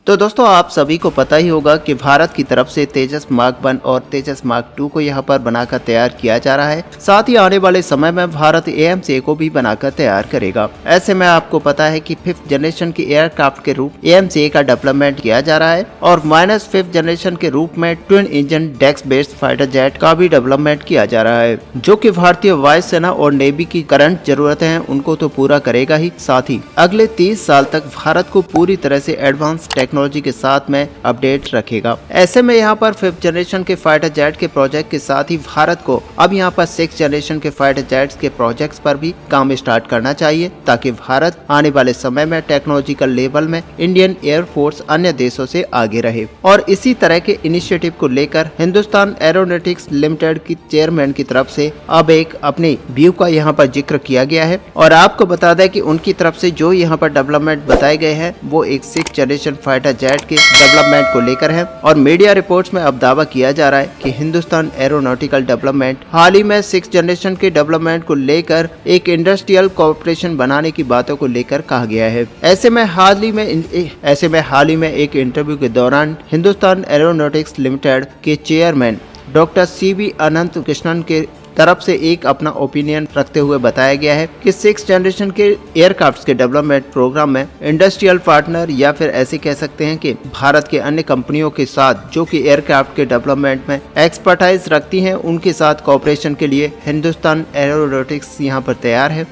तो दोस्तों आप सभी को पता ही होगा कि भारत की तरफ से तेजस मार्क 1 और तेजस मार्क 2 को यहाँ पर बनाकर तैयार किया जा रहा है। साथ ही आने वाले समय में भारत AMCA को भी बनाकर तैयार करेगा। ऐसे में आपको पता है कि 5th जनरेशन के एयरक्राफ्ट के रूप AMCA का डेवलपमेंट किया जा रहा है और -5th जनरेशन के रूप में ट्विन इंजन डेक्स बेस्ड फाइटर जेट का भी डेवलपमेंट किया जा रहा है, जो कि भारतीय वायुसेना और नेवी की करंट जरूरतें हैं उनको तो पूरा करेगा ही, साथ ही अगले 30 साल तक भारत को पूरी तरह से एडवांस टेक्नोलॉजी के साथ में अपडेट रखेगा। ऐसे में यहाँ पर 5th जनरेशन के फाइटर जेट के प्रोजेक्ट के साथ ही भारत को अब यहाँ पर 6th जनरेशन के फाइटर जेट्स के प्रोजेक्ट्स पर भी काम स्टार्ट करना चाहिए, ताकि भारत आने वाले समय में टेक्नोलॉजिकल लेवल में इंडियन एयरफोर्स अन्य देशों से आगे रहे। और इसी तरह के इनिशिएटिव को लेकर हिंदुस्तान एरोनॉटिक्स लिमिटेड की चेयरमैन की तरफ से अब एक अपने व्यू का यहाँ पर जिक्र किया गया है। और आपको बता दें कि उनकी तरफ से जो यहाँ पर डेवलपमेंट बताए गए हैं वो एक 6th जनरेशन फाइटर जेट के डेवलपमेंट को लेकर है। और मीडिया रिपोर्ट्स में अब दावा किया जा रहा है कि हिंदुस्तान एरोनॉटिकल डेवलपमेंट हाल ही में 6th जनरेशन के डेवलपमेंट को लेकर एक इंडस्ट्रियल कोऑपरेशन बनाने की बातों को लेकर कहा गया है। ऐसे में हाल ही में एक इंटरव्यू के दौरान हिंदुस्तान एरोनॉटिक्स लिमिटेड के चेयरमैन डॉक्टर CB अनंत कृष्णन के तरफ से एक अपना ओपिनियन रखते हुए बताया गया है कि 6th जनरेशन के एयरक्राफ्ट के डेवलपमेंट प्रोग्राम में इंडस्ट्रियल पार्टनर या फिर ऐसे कह सकते हैं कि भारत के अन्य कंपनियों के साथ जो कि एयरक्राफ्ट के डेवलपमेंट में एक्सपर्टाइज रखती हैं उनके साथ कोऑपरेशन के लिए हिंदुस्तान एरोनॉटिक्स यहां पर तैयार है।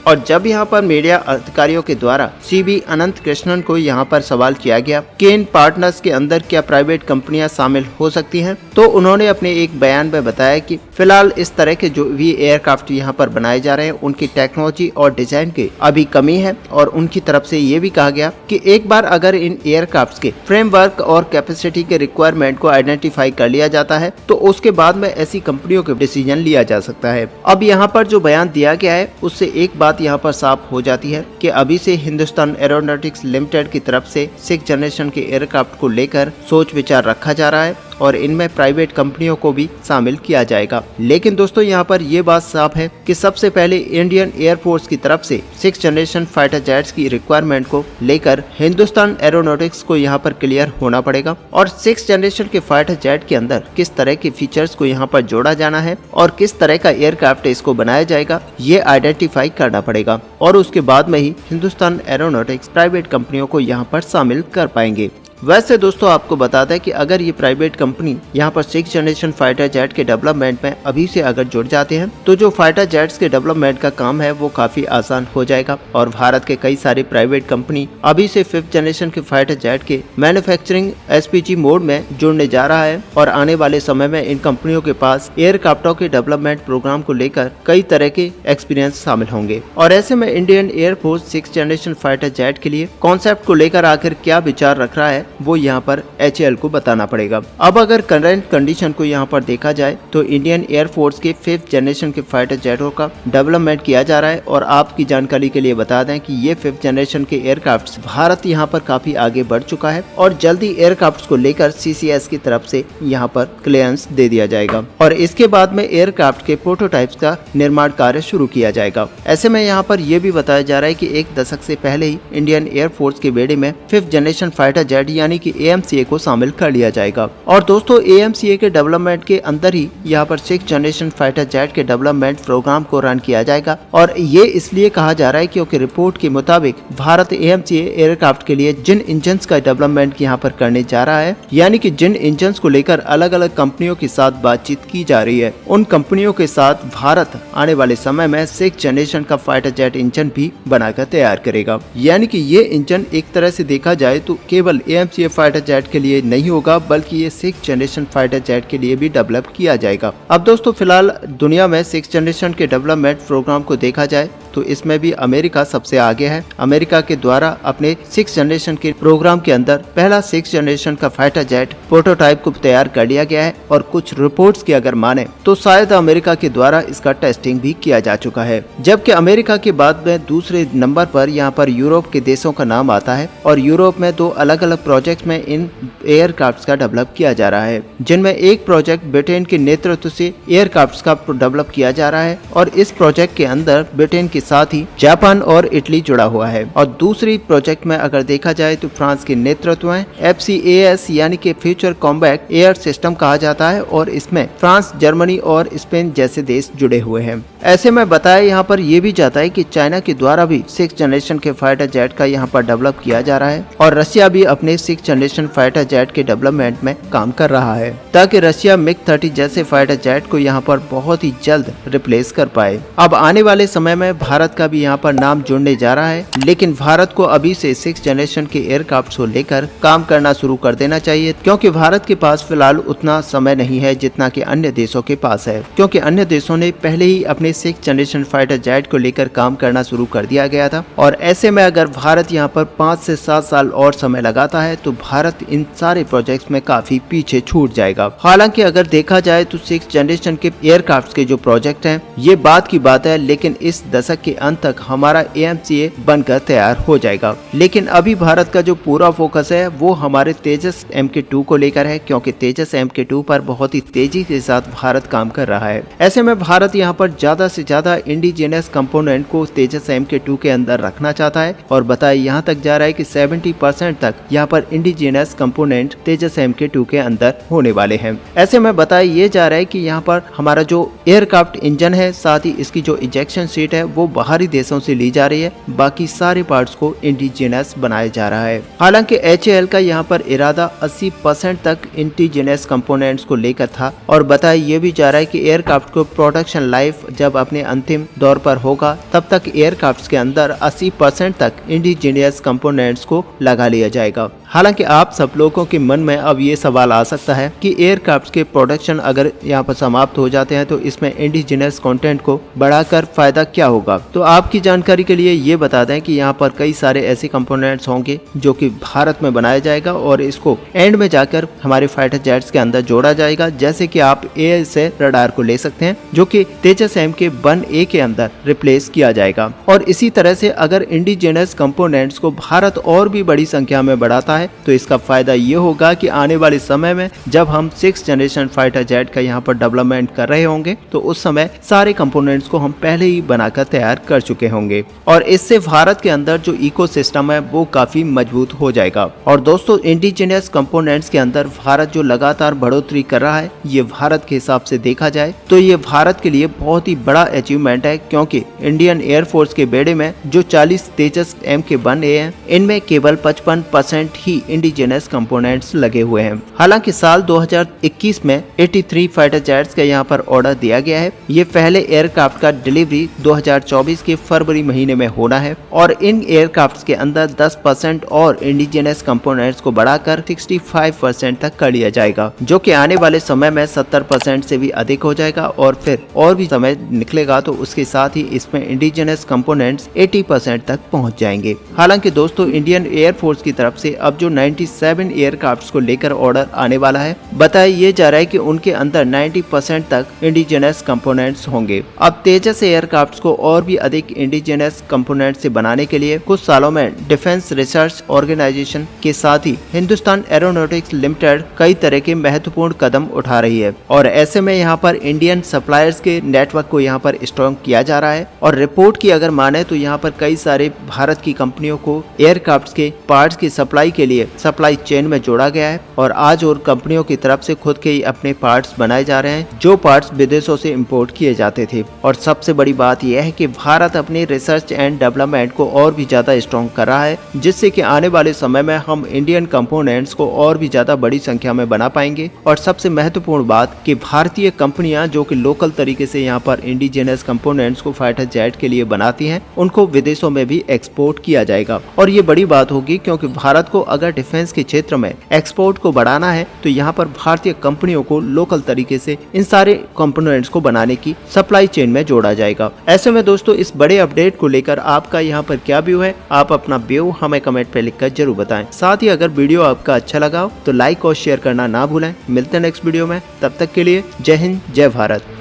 और जब यहाँ पर मीडिया अधिकारियों के द्वारा CB अनंत कृष्णन को यहाँ पर सवाल किया गया कि इन पार्टनर्स के अंदर क्या प्राइवेट कंपनियां शामिल हो सकती हैं, तो उन्होंने अपने एक बयान में बताया कि फिलहाल इस तरह के जो भी एयरक्राफ्ट यहाँ पर बनाए जा रहे हैं उनकी टेक्नोलॉजी और डिजाइन की अभी कमी है। और उनकी तरफ से ये भी कहा गया कि एक बार अगर इन एयरक्राफ्ट के फ्रेमवर्क और कैपेसिटी के रिक्वायरमेंट को आइडेंटिफाई कर लिया जाता है तो उसके बाद में ऐसी कंपनियों के डिसीजन लिया जा सकता है। अब यहाँ पर जो बयान दिया गया है उससे एक बात यहाँ पर साफ हो जाती है कि अभी से हिंदुस्तान एरोनॉटिक्स लिमिटेड की तरफ से 6th जनरेशन के एयरक्राफ्ट को लेकर सोच विचार रखा जा रहा है और इनमें प्राइवेट कंपनियों को भी शामिल किया जाएगा। लेकिन दोस्तों यहाँ पर ये बात साफ है कि सबसे पहले इंडियन एयरफोर्स की तरफ से 6th जनरेशन फाइटर जेट्स की रिक्वायरमेंट को लेकर हिंदुस्तान एरोनॉटिक्स को यहाँ पर क्लियर होना पड़ेगा और 6th जनरेशन के फाइटर जेट के अंदर किस तरह के फीचर्स को यहाँ पर जोड़ा जाना है और किस तरह का एयरक्राफ्ट इसको बनाया जाएगा ये आइडेंटिफाई करना पड़ेगा। और उसके बाद में ही हिंदुस्तान एरोनॉटिक्स प्राइवेट कंपनियों को यहाँ पर शामिल कर पाएंगे। वैसे दोस्तों आपको बता दें कि अगर ये प्राइवेट कंपनी यहाँ पर 6th जनरेशन फाइटर जेट के डेवलपमेंट में अभी से अगर जुड़ जाते हैं तो जो फाइटर जेट्स के डेवलपमेंट का काम है वो काफी आसान हो जाएगा। और भारत के कई सारे प्राइवेट कंपनी अभी से 5th जनरेशन के फाइटर जेट के मैन्युफैक्चरिंग SPG मोड में जुड़ने जा रहा है और आने वाले समय में इन कंपनियों के पास एयरक्राफ्टों के डेवलपमेंट प्रोग्राम को लेकर कई तरह के एक्सपीरियंस शामिल होंगे। और ऐसे में Indian air force 6th generation fighter jet के लिए कॉन्सेप्ट को लेकर आखिर क्या विचार रख रहा है वो यहाँ पर HAL को बताना पड़ेगा। अब अगर करंट कंडीशन को यहाँ पर देखा जाए तो इंडियन एयरफोर्स के 5th जनरेशन के फाइटर जेटों का डेवलपमेंट किया जा रहा है। और आपकी जानकारी के लिए बता दें कि ये 5th जनरेशन के एयरक्राफ्ट भारत यहाँ पर काफी आगे बढ़ चुका है और जल्दी एयरक्राफ्ट को लेकर CCS की तरफ से यहाँ पर क्लियरेंस दे दिया जाएगा और इसके बाद में एयरक्राफ्ट के प्रोटोटाइप्स का निर्माण कार्य शुरू किया जाएगा। ऐसे में यहाँ पर यह भी बताया जा रहा है कि एक दशक से पहले ही इंडियन एयरफोर्स के बेड़े में 5th जनरेशन फाइटर जेट यानी कि AMCA को शामिल कर लिया जाएगा। और दोस्तों AMCA के डेवलपमेंट के अंदर ही यहाँ पर 6th जनरेशन फाइटर जेट के डेवलपमेंट प्रोग्राम को रन किया जाएगा। और ये इसलिए कहा जा रहा है क्योंकि रिपोर्ट के मुताबिक भारत AMCA एयरक्राफ्ट के लिए जिन इंजन का डेवलपमेंट यहाँ पर करने जा रहा है यानी कि जिन इंजन को लेकर अलग अलग कंपनियों के साथ बातचीत की जा रही है उन कंपनियों के साथ भारत आने वाले समय में 6th जनरेशन का फाइटर जेट इंजन भी बनाकर तैयार करेगा। यानी कि ये इंजन एक तरह से देखा जाए तो केवल AMCA फाइटर जेट के लिए नहीं होगा बल्कि ये 6th जनरेशन फाइटर जेट के लिए भी डेवलप किया जाएगा। अब दोस्तों फिलहाल दुनिया में 6th जनरेशन के डेवलपमेंट प्रोग्राम को देखा जाए तो इसमें भी अमेरिका सबसे आगे है। अमेरिका के द्वारा अपने 6th जनरेशन के प्रोग्राम के अंदर पहला 6th जनरेशन का फाइटर जेट प्रोटोटाइप को तैयार कर लिया गया है और कुछ रिपोर्ट्स की अगर माने तो शायद अमेरिका के द्वारा इसका टेस्टिंग भी किया जा चुका है। जबकि अमेरिका के बाद में दूसरे नंबर पर यहाँ पर यूरोप के देशों का नाम आता है और यूरोप में 2 अलग अलग प्रोजेक्ट में इन एयरक्राफ्ट का डेवलप किया जा रहा है, जिनमें एक प्रोजेक्ट ब्रिटेन के नेतृत्व से एयरक्राफ्ट का डेवलप किया जा रहा है और इस प्रोजेक्ट के अंदर ब्रिटेन के साथ ही जापान और इटली जुड़ा हुआ है। और दूसरी प्रोजेक्ट में अगर देखा जाए तो फ्रांस के नेतृत्व में FCAS यानी कि फ्यूचर कॉम्बैट एयर सिस्टम कहा जाता है और इसमें फ्रांस, जर्मनी और स्पेन जैसे देश जुड़े हुए हैं। ऐसे में बताया यहाँ पर यह भी जाता है कि चाइना के द्वारा भी 6th जनरेशन के फाइटर जेट का यहाँ पर डेवलप किया जा रहा है और रशिया भी अपने 6th जनरेशन फाइटर जेट के डेवलपमेंट में काम कर रहा है ताकि रशिया MiG-30 जैसे फाइटर जेट को यहाँ पर बहुत ही जल्द रिप्लेस कर पाए। अब आने वाले समय में भारत का भी यहाँ पर नाम जुड़ने जा रहा है, लेकिन भारत को अभी से 6th जनरेशन के एयरक्राफ्ट को लेकर काम करना शुरू कर देना चाहिए, क्योंकि भारत के पास फिलहाल उतना समय नहीं है जितना कि अन्य देशों के पास है, क्योंकि अन्य देशों ने पहले ही अपने 6th जनरेशन फाइटर जेट को लेकर काम करना शुरू कर दिया गया था। और ऐसे में अगर भारत यहाँ पर 5 से 7 साल और समय लगाता है तो भारत इन सारे प्रोजेक्ट्स में काफी पीछे छूट जाएगा। हालांकि अगर देखा जाए तो 6th जनरेशन के एयरक्राफ्ट के जो प्रोजेक्ट हैं ये बात की बात है, लेकिन इस दशक के अंत तक हमारा AMCA बनकर तैयार हो जाएगा। लेकिन अभी भारत का जो पूरा फोकस है वो हमारे तेजस MK2 को लेकर है, क्योंकि तेजस MK2 पर बहुत ही तेजी के साथ भारत काम कर रहा है। ऐसे में भारत यहाँ पर ज्यादा से ज्यादा इंडिजिनस कंपोनेंट को तेजस MK2 के अंदर रखना चाहता है और बताया यहाँ तक जा रहा है कि 70% तक यहाँ पर इंडिजिनस कंपोनेंट तेजस MK2 के अंदर होने वाले हैं। ऐसे में बताया ये जा रहा है कि यहाँ पर हमारा जो एयरक्राफ्ट इंजन है, साथ ही इसकी जो इजेक्शन सीट है वो बाहरी देशों से ली जा रही है, बाकी सारे पार्ट्स को इंडिजिनस बनाया जा रहा है। हालांकि HAL का यहाँ पर इरादा 80% तक इंडिजिनस कंपोनेंट्स को लेकर था और बताया ये भी जा रहा है कि एयरक्राफ्ट को प्रोडक्शन लाइफ जब अपने अंतिम दौर पर होगा तब तक एयरक्राफ्ट के अंदर 80% तक इंडिजिनियस कंपोनेंट्स को लगा लिया जाएगा। हालांकि आप सब लोगों के मन में अब ये सवाल आ सकता है कि एयरक्राफ्ट के प्रोडक्शन अगर यहाँ पर समाप्त हो जाते हैं तो इसमें इंडिजिनस कंटेंट को बढ़ाकर फायदा क्या होगा। तो आपकी जानकारी के लिए ये बता दें कि यहाँ पर कई सारे ऐसे कंपोनेंट्स होंगे जो कि भारत में बनाया जाएगा और इसको एंड में जाकर हमारे फाइटर जेट्स के अंदर जोड़ा जाएगा। जैसे कि आप एयर से रडार को ले सकते हैं जो कि तेजस MK1A के अंदर रिप्लेस किया जाएगा। और इसी तरह से अगर इंडिजिनस कंपोनेंट्स को भारत और भी बड़ी संख्या में बढ़ाता है तो इसका फायदा ये होगा कि आने वाले समय में जब हम 6th जनरेशन फाइटर जेट का यहाँ पर डेवलपमेंट कर रहे होंगे तो उस समय सारे कंपोनेंट्स को हम पहले ही बनाकर तैयार कर चुके होंगे और इससे भारत के अंदर जो इकोसिस्टम है वो काफी मजबूत हो जाएगा। और दोस्तों, इंडिजिनियस कंपोनेंट्स के अंदर भारत जो लगातार बढ़ोतरी कर रहा है, ये भारत के हिसाब से देखा जाए तो ये भारत के लिए बहुत ही बड़ा अचीवमेंट है, क्योंकि इंडियन एयरफोर्स के बेड़े में जो 40 तेजस MK1A हैं, इनमें केवल 55% ही इंडिजिनस कंपोनेंट्स लगे हुए हैं। हालांकि साल 2021 में 83 फाइटर जेट्स का यहाँ पर ऑर्डर दिया गया है। ये पहले एयरक्राफ्ट का डिलीवरी 2024 के फरवरी महीने में होना है और इन एयरक्राफ्ट के अंदर 10% और इंडिजिनस कंपोनेंट्स को बढ़ाकर 65% तक कर लिया जाएगा, जो कि आने वाले समय में 70% से भी अधिक हो जाएगा और फिर और भी समय निकलेगा तो उसके साथ ही इसमें इंडिजिनस कंपोनेंट्स 80% तक पहुंच जाएंगे। हालांकि दोस्तों, इंडियन एयरफोर्स की तरफ से अब जो 97 एयरक्राफ्ट को लेकर ऑर्डर आने वाला है, बताया ये जा रहा है कि उनके अंदर 90% तक इंडिजिनस कंपोनेंट्स होंगे। अब तेजस एयरक्राफ्ट को और भी अधिक इंडिजिनस कंपोनेंट से बनाने के लिए कुछ सालों में डिफेंस रिसर्च ऑर्गेनाइजेशन के साथ ही हिंदुस्तान एरोनॉटिक्स लिमिटेड कई तरह के महत्वपूर्ण कदम उठा रही है और ऐसे में यहाँ पर इंडियन सप्लायर्स के नेटवर्क को यहाँ पर स्ट्रॉन्ग किया जा रहा है। और रिपोर्ट की अगर माने तो यहाँ पर कई सारे भारत की कंपनियों को एयरक्राफ्ट के पार्ट्स की सप्लाई के लिए सप्लाई चेन में जोड़ा गया है और आज और कंपनियों की तरफ से खुद के ही अपने पार्ट्स बनाए जा रहे हैं जो पार्ट्स विदेशों से इंपोर्ट किए जाते थे। और सबसे बड़ी बात यह है कि भारत अपनी रिसर्च एंड डेवलपमेंट को और भी ज्यादा स्ट्रॉन्ग कर रहा है, जिससे कि आने वाले समय में हम इंडियन कंपोनेंट्स को और भी ज्यादा बड़ी संख्या में बना पाएंगे। और सबसे महत्वपूर्ण बात कि भारतीय कंपनियां जो कि लोकल तरीके से यहाँ पर इंडिजिनस कंपोनेंट्स को फाइटर जेट के लिए बनाती हैं, उनको विदेशों में भी एक्सपोर्ट किया जाएगा। और ये बड़ी बात होगी, क्योंकि भारत को अगर डिफेंस के क्षेत्र में एक्सपोर्ट को बढ़ाना है तो यहाँ पर भारतीय कंपनियों को लोकल तरीके से इन सारे कंपोनेंट्स को बनाने की सप्लाई चेन में जोड़ा जाएगा। ऐसे में दोस्तों, इस बड़े अपडेट को लेकर आपका यहाँ पर क्या व्यू है, आप अपना व्यू हमें कमेंट पे लिखकर जरूर बताएं। साथ ही अगर वीडियो आपका अच्छा लगा तो लाइक और शेयर करना ना भूलें। मिलते हैं नेक्स्ट वीडियो में, तब तक के लिए जय हिंद, जय भारत।